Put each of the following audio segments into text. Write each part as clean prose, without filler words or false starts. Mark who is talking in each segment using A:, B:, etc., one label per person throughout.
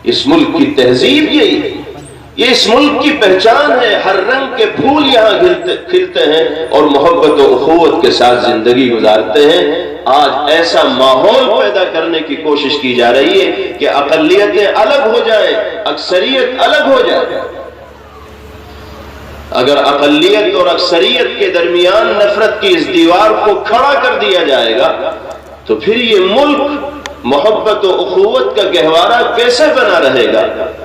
A: اس ملک کی تہذیب یہی ہے، یہ اس ملک کی پہچان ہے۔ ہر رنگ کے پھول یہاں کھلتے ہیں اور محبت و اخوت کے ساتھ زندگی گزارتے ہیں۔ آج ایسا ماحول پیدا کرنے کی کوشش کی جا رہی ہے کہ اقلیتیں الگ ہو جائیں، اکثریت الگ ہو جائے۔ اگر اقلیت اور اکثریت کے درمیان نفرت کی اس دیوار کو کھڑا کر دیا جائے گا تو پھر یہ ملک محبت و اخوت کا گہوارہ کیسے بنا رہے گا؟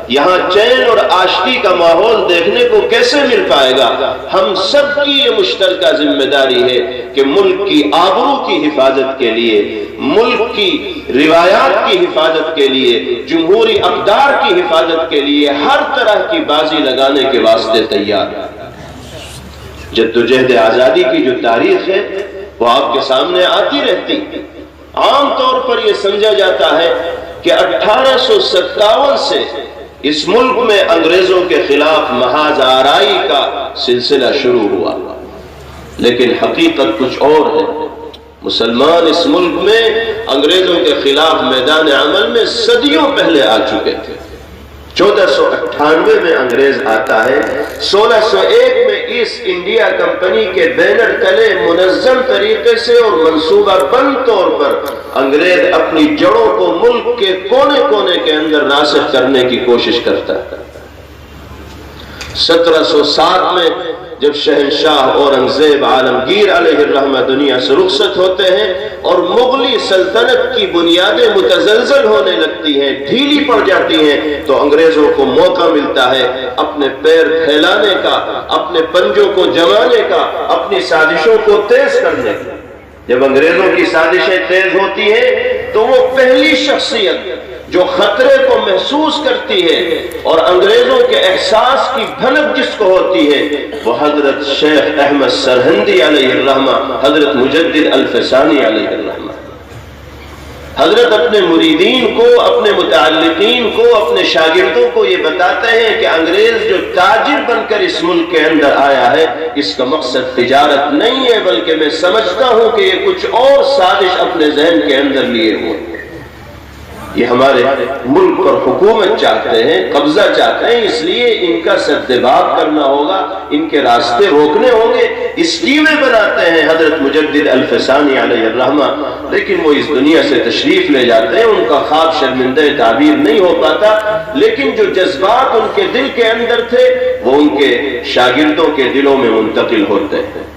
A: یہاں چین اور عاشقی کا ماحول دیکھنے کو کیسے مل پائے گا؟ ہم سب کی یہ مشترکہ ذمہ داری ہے کہ ملک کی آبرو کی حفاظت کے لیے، ملک کی روایات کی حفاظت کے لیے، جمہوری اقدار کی حفاظت کے لیے ہر طرح کی بازی لگانے کے واسطے تیار ہیں۔ جدوجہد آزادی کی جو تاریخ ہے وہ آپ کے سامنے آتی رہتی ہے۔ عام طور پر یہ سمجھا جاتا ہے کہ 1857 سے اس ملک میں انگریزوں کے خلاف محاذ آرائی کا سلسلہ شروع ہوا، لیکن حقیقت کچھ اور ہے۔ مسلمان اس ملک میں انگریزوں کے خلاف میدان عمل میں صدیوں پہلے آ چکے تھے۔ 1498 میں انگریز آتا ہے، 1601 میں ایسٹ انڈیا کمپنی کے بینر تلے منظم طریقے سے اور منصوبہ بند طور پر انگریز اپنی جڑوں کو ملک کے کونے کونے کے اندر راسخ کرنے کی کوشش کرتا ہے۔ 1707 میں جب شہنشاہ اورنگزیب عالمگیر علیہ الرحمہ دنیا سے رخصت ہوتے ہیں اور مغلی سلطنت کی بنیادیں متزلزل ہونے لگتی ہیں، ڈھیلی پڑ جاتی ہیں، تو انگریزوں کو موقع ملتا ہے اپنے پیر پھیلانے کا، اپنے پنجوں کو جمانے کا، اپنی سازشوں کو تیز کرنے کا۔ جب انگریزوں کی سازشیں تیز ہوتی ہیں تو وہ پہلی شخصیت جو خطرے کو محسوس کرتی ہے اور انگریزوں کے احساس کی بھنک جس کو ہوتی ہے وہ حضرت شیخ احمد سرہندی علیہ الرحمہ، حضرت مجدد الفسانی علیہ الرحمہ۔ حضرت اپنے مریدین کو، اپنے متعلقین کو، اپنے شاگردوں کو یہ بتاتے ہیں کہ انگریز جو تاجر بن کر اس ملک کے اندر آیا ہے اس کا مقصد تجارت نہیں ہے، بلکہ میں سمجھتا ہوں کہ یہ کچھ اور سازش اپنے ذہن کے اندر لیے ہوئے، یہ ہمارے ملک پر حکومت چاہتے ہیں، قبضہ چاہتے ہیں، اس لیے ان کا سدباب کرنا ہوگا، ان کے راستے روکنے ہوں گے، اسکیمیں بناتے ہیں حضرت مجدد الفسانی علیہ الرحمہ، لیکن وہ اس دنیا سے تشریف لے جاتے ہیں، ان کا خواب شرمندہ تعبیر نہیں ہو پاتا، لیکن جو جذبات ان کے دل کے اندر تھے وہ ان کے شاگردوں کے دلوں میں منتقل ہوتے ہیں۔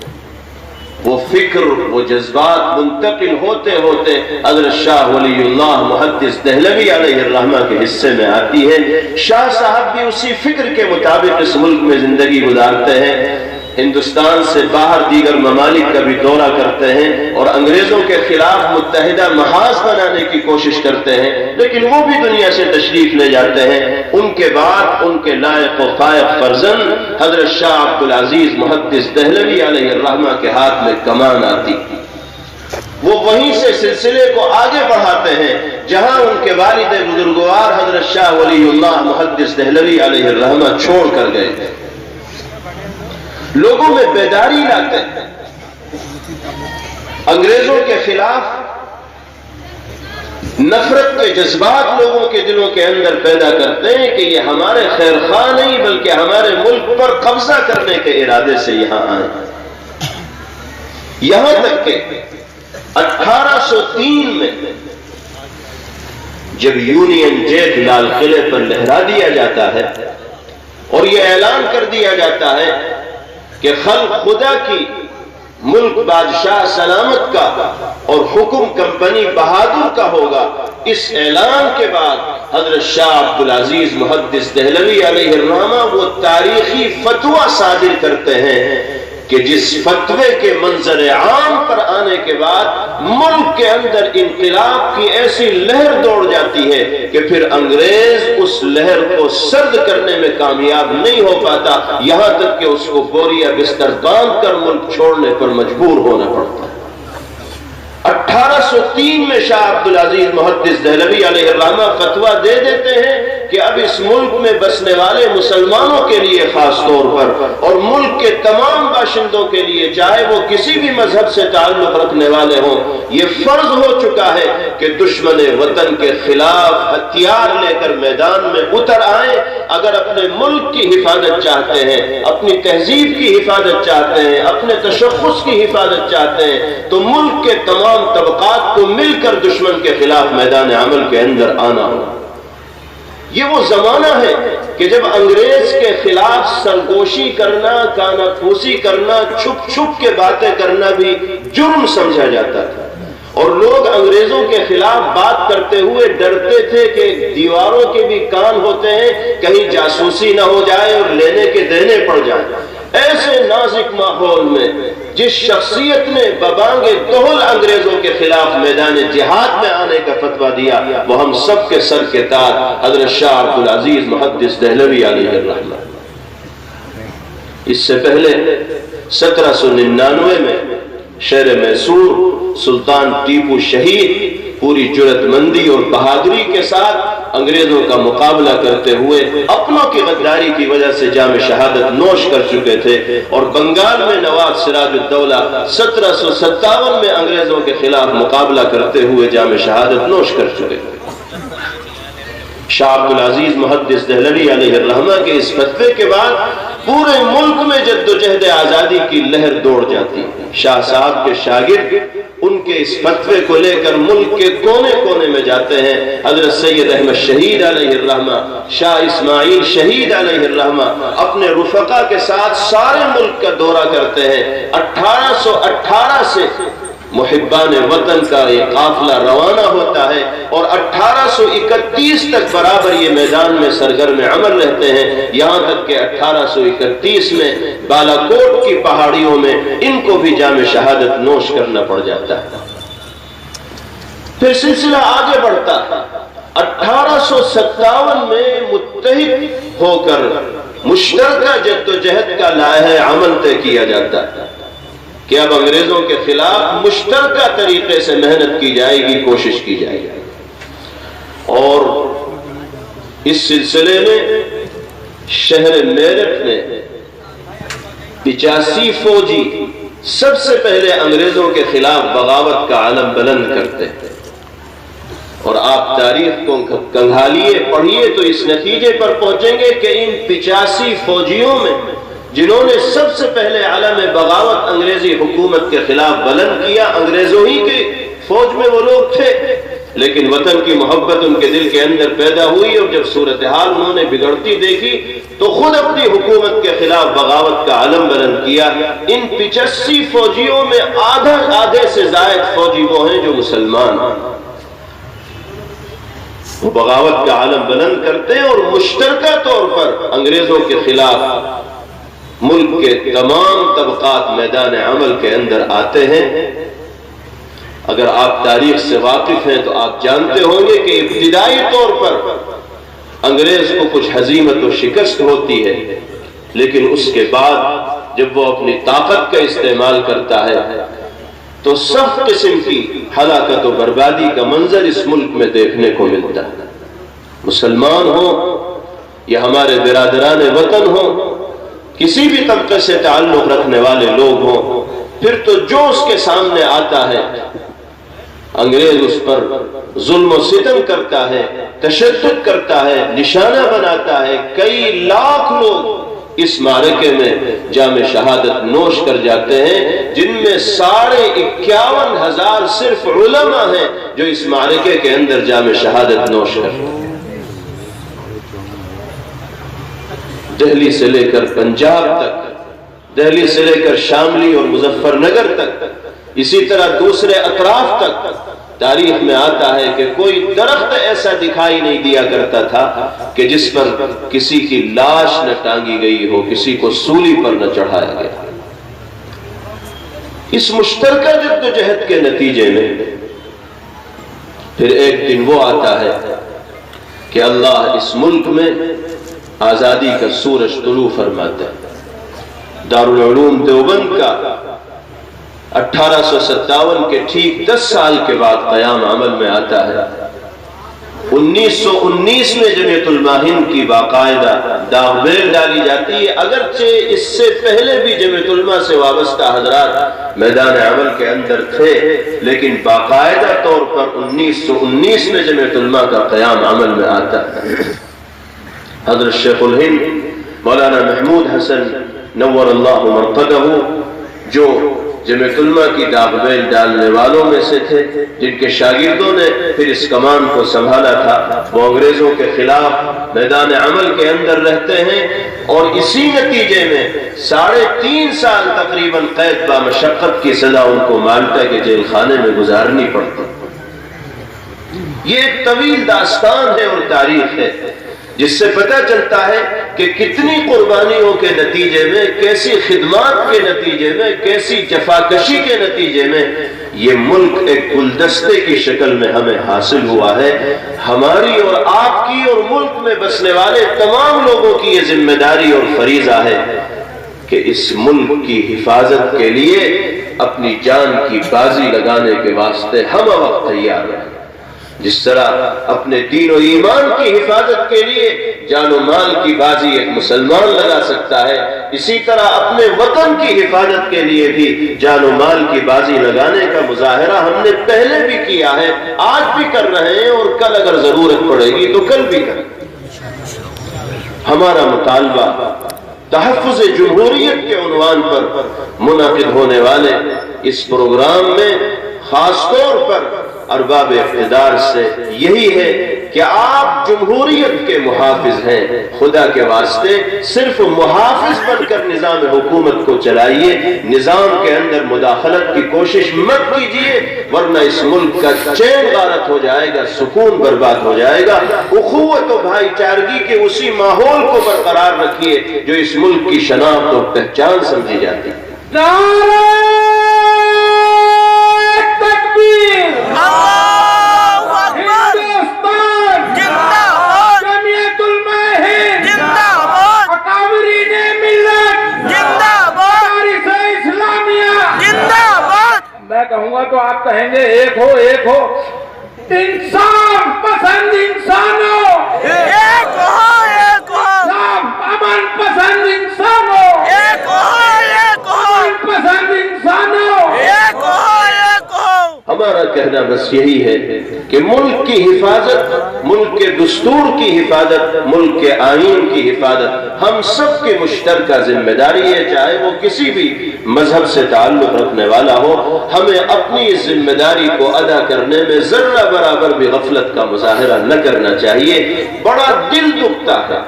A: وہ فکر، وہ جذبات منتقل ہوتے ہوتے حضرت شاہ ولی اللہ محدث دہلوی علیہ الرحمہ کے حصے میں آتی ہے۔ شاہ صاحب بھی اسی فکر کے مطابق اس ملک میں زندگی گزارتے ہیں، ہندوستان سے باہر دیگر ممالک کا بھی دورہ کرتے ہیں اور انگریزوں کے خلاف متحدہ محاذ بنانے کی کوشش کرتے ہیں، لیکن وہ بھی دنیا سے تشریف لے جاتے ہیں۔ ان کے بعد ان کے لائق و فائق فرزند حضرت شاہ عبدالعزیز محدث دہلوی علیہ الرحمہ کے ہاتھ میں کمان آتی، وہ وہیں سے سلسلے کو آگے بڑھاتے ہیں جہاں ان کے والد بزرگوار حضرت شاہ ولی اللہ محدث دہلوی علیہ الرحمہ چھوڑ کر گئے تھے۔ لوگوں میں بیداری لاتے ہیں، انگریزوں کے خلاف نفرت کے جذبات لوگوں کے دلوں کے اندر پیدا کرتے ہیں کہ یہ ہمارے خیر خواہ نہیں بلکہ ہمارے ملک پر قبضہ کرنے کے ارادے سے یہاں آئے، یہاں تک کہ 1803 میں جب یونین جیک لال قلعے پر لہرا دیا جاتا ہے اور یہ اعلان کر دیا جاتا ہے کہ خلق خدا کی، ملک بادشاہ سلامت کا اور حکم کمپنی بہادر کا ہوگا، اس اعلان کے بعد حضرت شاہ عبدالعزیز محدث دہلوی علیہ الرحمہ وہ تاریخی فتویٰ صادر کرتے ہیں کہ جس فتوے کے منظر عام پر آنے کے بعد ملک کے اندر انقلاب کی ایسی لہر دوڑ جاتی ہے کہ پھر انگریز اس لہر کو سرد کرنے میں کامیاب نہیں ہو پاتا، یہاں تک کہ اس کو بوریا بستر باندھ کر ملک چھوڑنے پر مجبور ہونا پڑتا ہے۔ 1803 میں شاہ عبدالعزیز محدث دہلوی علیہ الرحمہ فتویٰ دے دیتے ہیں کہ اب اس ملک میں بسنے والے مسلمانوں کے لیے خاص طور پر اور ملک کے تمام باشندوں کے لیے، چاہے وہ کسی بھی مذہب سے تعلق رکھنے والے ہوں، یہ فرض ہو چکا ہے کہ دشمن وطن کے خلاف ہتھیار لے کر میدان میں اتر آئیں۔ اگر اپنے ملک کی حفاظت چاہتے ہیں، اپنی تہذیب کی حفاظت چاہتے ہیں، اپنے تشخص کی حفاظت چاہتے ہیں، تو ملک کے تمام طبقات کو مل کر دشمن کے خلاف میدان عمل کے اندر آنا ہوگا۔ یہ وہ زمانہ ہے کہ جب انگریز کے خلاف سرگوشی کرنا، کانا پھوسی کرنا، چھپ چھپ کے باتیں کرنا بھی جرم سمجھا جاتا تھا، اور لوگ انگریزوں کے خلاف بات کرتے ہوئے ڈرتے تھے کہ دیواروں کے بھی کان ہوتے ہیں، کہیں جاسوسی نہ ہو جائے اور لینے کے دینے پڑ جائیں۔ ایسے نازک ماحول میں جس شخصیت نے ببانگ دہل انگریزوں کے خلاف میدان جہاد میں آنے کا فتویٰ دیا، وہ ہم سب کے سر کے تاج حضرت شاہ عبدالعزیز محدث دہلوی علیہ الرحمہ۔ اس سے پہلے 1799 میں شہر میسور سلطان ٹیپو شہید پوری جرات مندی اور بہادری کے ساتھ انگریزوں کا مقابلہ کرتے ہوئے اپنوں کی غداری کی وجہ سے جام شہادت نوش کر چکے تھے، اور بنگال میں نواب سراج الدولہ 1757 میں انگریزوں کے خلاف مقابلہ کرتے ہوئے جام شہادت نوش کر چکے تھے۔ شاہ عبدالعزیز محدث دہلوی علیہ الرحمہ کے اس فتوے کے بعد پورے ملک میں جدوجہد آزادی کی لہر دوڑ جاتی ہے۔ شاہ صاحب کے شاگرد ان کے اس فتوے کو لے کر ملک کے کونے کونے میں جاتے ہیں۔ حضرت سید احمد شہید علیہ الرحمہ، شاہ اسماعیل شہید علیہ الرحمہ اپنے رفقا کے ساتھ سارے ملک کا دورہ کرتے ہیں۔ 1818 سے محبان وطن کا یہ قافلہ روانہ ہوتا ہے، اور 1831 تک برابر یہ میدان میں سرگرم عمل رہتے ہیں، یہاں تک کہ 1831 میں بالاکوٹ کی پہاڑیوں میں ان کو بھی جام شہادت نوش کرنا پڑ جاتا ہے۔ پھر سلسلہ آگے بڑھتا ہے۔ 1857 میں متحد ہو کر مشترکہ جدوجہد کا لائحہ عمل طے کیا جاتا ہے کہ اب انگریزوں کے خلاف مشترکہ طریقے سے محنت کی جائے گی، کوشش کی جائے گی۔ اور اس سلسلے میں شہر میرٹھ میں 85 فوجی سب سے پہلے انگریزوں کے خلاف بغاوت کا علم بلند کرتے ہیں، اور آپ تاریخ کو کنگھالیے پڑھیے تو اس نتیجے پر پہنچیں گے کہ ان 85 فوجیوں میں جنہوں نے سب سے پہلے علم بغاوت انگریزی حکومت کے خلاف بلند کیا، انگریزوں ہی کی فوج میں وہ لوگ تھے، لیکن وطن کی محبت ان کے دل کے اندر پیدا ہوئی، اور جب صورتحال انہوں نے بگڑتی دیکھی تو خود اپنی حکومت کے خلاف بغاوت کا علم بلند کیا۔ ان 85 فوجیوں میں آدھے سے زائد فوجی وہ ہیں جو مسلمان ہیں، وہ بغاوت کا علم بلند کرتے ہیں اور مشترکہ طور پر انگریزوں کے خلاف ملک کے تمام طبقات میدان عمل کے اندر آتے ہیں۔ اگر آپ تاریخ سے واقف ہیں تو آپ جانتے ہوں گے کہ ابتدائی طور پر انگریز کو کچھ ہزیمت و شکست ہوتی ہے، لیکن اس کے بعد جب وہ اپنی طاقت کا استعمال کرتا ہے تو سخت قسم کی ہلاکت و بربادی کا منظر اس ملک میں دیکھنے کو ملتا ہے۔ مسلمان ہوں یا ہمارے برادران وطن ہوں، کسی بھی طبقے سے تعلق رکھنے والے لوگ ہوں، پھر تو جو اس کے سامنے آتا ہے انگریز اس پر ظلم و ستم کرتا ہے، تشدد کرتا ہے، نشانہ بناتا ہے۔ کئی لاکھ لوگ اس معرکے میں جام شہادت نوش کر جاتے ہیں، جن میں 51,500 صرف علماء ہیں جو اس معرکے کے اندر جام شہادت نوش کرتے ہیں۔ دہلی سے لے کر پنجاب تک، دہلی سے لے کر شاملی اور مظفر نگر تک، اسی طرح دوسرے اطراف تک تاریخ میں آتا ہے کہ کوئی درخت ایسا دکھائی نہیں دیا کرتا تھا کہ جس پر کسی کی لاش نہ ٹانگی گئی ہو، کسی کو سولی پر نہ چڑھایا گیا۔ اس مشترکہ جدوجہد کے نتیجے میں پھر ایک دن وہ آتا ہے کہ اللہ اس ملک میں آزادی کا سورج طلوع فرماتا ہے۔ دارالعلوم دیوبند کا 1857 کے ٹھیک 10 سال کے بعد قیام عمل میں آتا ہے۔ 1919 میں جمعیت علماء ہند کی باقاعدہ داغ بیل ڈالی جاتی ہے، اگرچہ اس سے پہلے بھی جمعیت علماء سے وابستہ حضرات میدان عمل کے اندر تھے، لیکن باقاعدہ طور پر 1919 میں جمعیت علماء کا قیام عمل میں آتا ہے۔ حضرت شیخ الہند مولانا محمود حسن نور اللہ مرقدہ، جو جمعیت علماء کی داغ بیل ڈالنے والوں میں سے تھے، جن کے شاگردوں نے پھر اس کمان کو سنبھالا تھا، وہ انگریزوں کے خلاف میدان عمل کے اندر رہتے ہیں، اور اسی نتیجے میں 3.5 سال تقریباً قید با مشقت کی سزا ان کو مالٹا کے جیل خانے میں گزارنی پڑتی۔ یہ ایک طویل داستان ہے اور تاریخ ہے، جس سے پتہ چلتا ہے کہ کتنی قربانیوں کے نتیجے میں، کیسی خدمات کے نتیجے میں، کیسی جفاکشی کے نتیجے میں یہ ملک ایک گلدستے کی شکل میں ہمیں حاصل ہوا ہے۔ ہماری اور آپ کی اور ملک میں بسنے والے تمام لوگوں کی یہ ذمہ داری اور فریضہ ہے کہ اس ملک کی حفاظت کے لیے اپنی جان کی بازی لگانے کے واسطے ہم وقت تیار ہیں۔ جس طرح اپنے دین و ایمان کی حفاظت کے لیے جان و مال کی بازی ایک مسلمان لگا سکتا ہے، اسی طرح اپنے وطن کی حفاظت کے لیے بھی جان و مال کی بازی لگانے کا مظاہرہ ہم نے پہلے بھی کیا ہے، آج بھی کر رہے ہیں، اور کل اگر ضرورت پڑے گی تو کل بھی کریں۔ ہمارا مطالبہ تحفظ جمہوریت کے عنوان پر منعقد ہونے والے اس پروگرام میں خاص طور پر ارباب اقتدار سے یہی ہے کہ آپ جمہوریت کے محافظ ہیں، خدا کے واسطے صرف محافظ بن کر نظام حکومت کو چلائیے، نظام کے اندر مداخلت کی کوشش مت کیجیے، ورنہ اس ملک کا چین غارت ہو جائے گا، سکون برباد ہو جائے گا۔ اخوت و بھائی چارگی کے اسی ماحول کو برقرار رکھیے جو اس ملک کی شناخت اور پہچان سمجھی جاتی ہے۔
B: میں کہوں گا تو آپ کہیں گے ایک ہو ایک ہو، انسان پسند انسان ہو، ایک ہو ایک ہو، امن پسند انسان ہو، ایک ہو ایک ہو، امن پسند انسان ہو، ایک ہو ایک ہو۔
A: ہمارا کہنا بس یہی ہے کہ ملک کی حفاظت، ملک کے دستور کی حفاظت، ملک کے آئین کی حفاظت ہم سب کی مشترکہ ذمہ داری ہے، چاہے وہ کسی بھی مذہب سے تعلق رکھنے والا ہو۔ ہمیں اپنی اس ذمہ داری کو ادا کرنے میں ذرہ برابر بھی غفلت کا مظاہرہ نہ کرنا چاہیے۔ بڑا دل دکھتا ہے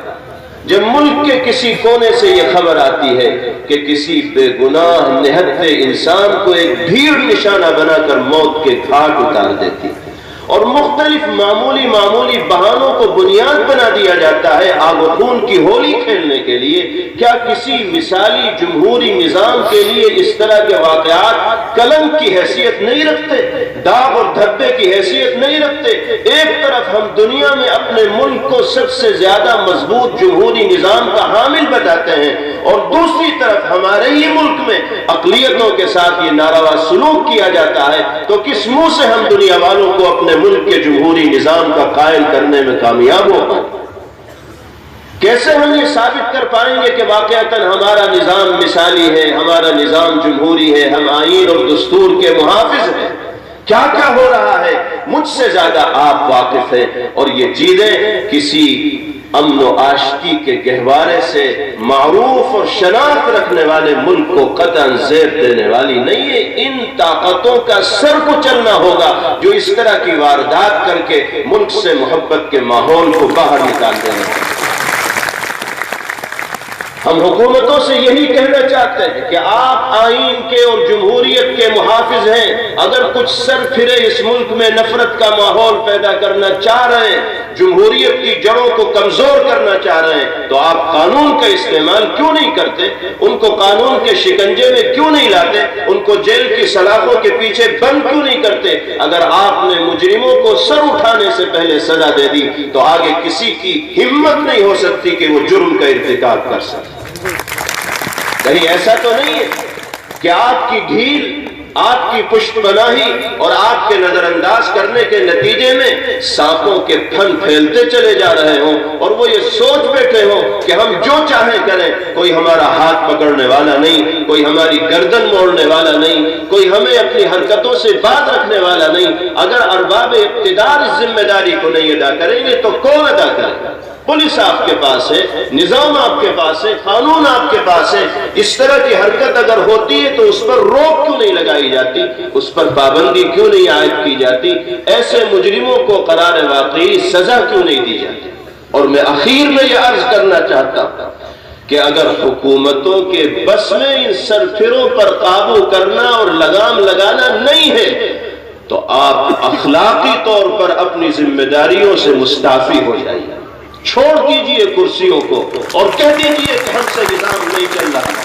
A: جب ملک کے کسی کونے سے یہ خبر آتی ہے کہ کسی بے گناہ نہتے انسان کو ایک بھیڑ نشانہ بنا کر موت کے گھاٹ اتار دیتی، اور مختلف معمولی بہانوں کو بنیاد بنا دیا جاتا ہے آگ و خون کی ہولی کھیلنے کے لیے۔ کیا کسی مثالی جمہوری نظام کے لیے اس طرح کے واقعات کلنک کی حیثیت نہیں رکھتے، داغ اور دھبے کی حیثیت نہیں رکھتے؟ ایک طرف ہم دنیا میں اپنے ملک کو سب سے زیادہ مضبوط جمہوری نظام کا حامل بتاتے ہیں، اور دوسری طرف ہمارے ہی ملک میں اقلیتوں کے ساتھ یہ ناروا سلوک کیا جاتا ہے، تو کس منہ سے ہم دنیا والوں کو اپنے ملک کے جمہوری نظام کا قائل کرنے میں کامیاب ہو پائیں؟ کیسے ہم یہ ثابت کر پائیں گے کہ واقعتاً ہمارا نظام مثالی ہے، ہمارا نظام جمہوری ہے، ہم آئین اور دستور کے محافظ ہیں؟ کیا کیا ہو رہا ہے مجھ سے زیادہ آپ واقف ہیں، اور یہ چیزیں کسی امن و آشتی کے گہوارے سے معروف اور شناخت رکھنے والے ملک کو قطعاً زیب دینے والی نہیں ہے۔ ان طاقتوں کا سر کچلنا ہوگا جو اس طرح کی واردات کر کے ملک سے محبت کے ماحول کو باہر نکال دیں گے۔ ہم حکومتوں سے یہی کہنا چاہتے ہیں کہ آپ آئین کے اور جمہوریت کے محافظ ہیں، اگر کچھ سر پھرے اس ملک میں نفرت کا ماحول پیدا کرنا چاہ رہے ہیں، جمہوریت کی جڑوں کو کمزور کرنا چاہ رہے ہیں، تو آپ قانون کا استعمال کیوں نہیں کرتے؟ ان کو قانون کے شکنجے میں کیوں نہیں لاتے؟ ان کو جیل کی سلاخوں کے پیچھے بند کیوں نہیں کرتے؟ اگر آپ نے مجرموں کو سر اٹھانے سے پہلے سزا دے دی تو آگے کسی کی ہمت نہیں ہو سکتی کہ وہ جرم کا ارتکاب کر سکے۔ کہیں ایسا تو نہیں ہے کہ آپ کی ڈھیل آپ کی پشت پناہی اور آپ کے نظر انداز کرنے کے نتیجے میں سانپوں کے پھن پھیلتے چلے جا رہے ہوں اور وہ یہ سوچ بیٹھے ہوں کہ ہم جو چاہیں کریں، کوئی ہمارا ہاتھ پکڑنے والا نہیں، کوئی ہماری گردن موڑنے والا نہیں، کوئی ہمیں اپنی حرکتوں سے باز رکھنے والا نہیں۔ اگر ارباب اقتدار اس ذمہ داری کو نہیں ادا کریں گے تو کون ادا کرے گا؟ پولیس آپ کے پاس ہے، نظام آپ کے پاس ہے، قانون آپ کے پاس ہے۔ اس طرح کی حرکت اگر ہوتی ہے تو اس پر روک کیوں نہیں لگائی جاتی؟ اس پر پابندی کیوں نہیں عائد کی جاتی؟ ایسے مجرموں کو قرار واقعی سزا کیوں نہیں دی جاتی؟ اور میں اخیر میں یہ عرض کرنا چاہتا ہوں کہ اگر حکومتوں کے بس میں ان سرفروں پر قابو کرنا اور لگام لگانا نہیں ہے تو آپ اخلاقی طور پر اپنی ذمہ داریوں سے مستعفی ہو جائیے، چھوڑ دیجئے کرسیوں کو اور کہہ دیجئے کہ ہم سے نظام نہیں چل رہا۔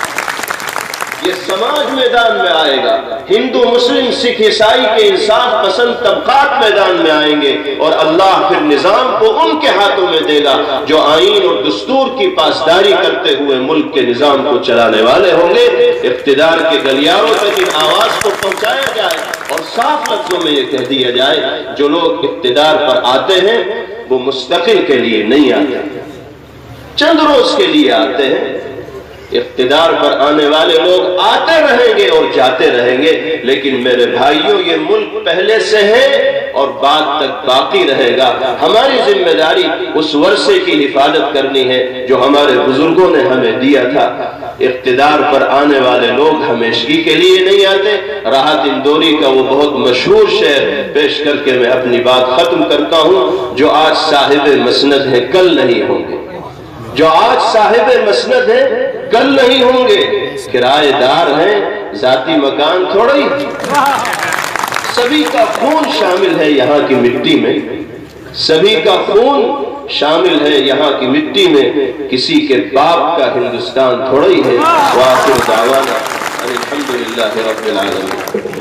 A: یہ سماج میدان میں آئے گا، ہندو مسلم سکھ عیسائی کے انصاف پسند طبقات میدان میں آئیں گے اور اللہ پھر نظام کو ان کے ہاتھوں میں دے گا جو آئین اور دستور کی پاسداری کرتے ہوئے ملک کے نظام کو چلانے والے ہوں گے۔ اقتدار کے گلیاروں تک ان آواز کو پہنچایا جائے اور صاف لفظوں میں یہ کہہ دیا جائے جو لوگ اقتدار پر آتے ہیں وہ مستقل کے لیے نہیں آتے، چند روز کے لیے آتے ہیں۔ اقتدار پر آنے والے لوگ آتے رہیں گے اور جاتے رہیں گے، لیکن میرے بھائیوں یہ ملک پہلے سے ہے اور بعد تک باقی رہے گا۔ ہماری ذمہ داری اس ورثے کی حفاظت کرنی ہے جو ہمارے بزرگوں نے ہمیں دیا تھا۔ اقتدار پر آنے والے لوگ ہمیشگی کے لیے نہیں آتے۔ راحت اندوری کا وہ بہت مشہور شعر پیش کر کے میں اپنی بات ختم کرتا ہوں، جو آج صاحب مسند ہیں کل نہیں ہوں گے، جو آج صاحب مسند ہیں کل نہیں ہوں گے، کرایہ دار ہیں ذاتی مکان تھوڑی۔ سبھی کا خون شامل ہے یہاں کی مٹی میں، سبھی کا خون شامل ہے یہاں کی مٹی میں، کسی کے باپ کا ہندوستان تھوڑی ہے۔ وآخر دعوانا الحمدللہ رب العالمین۔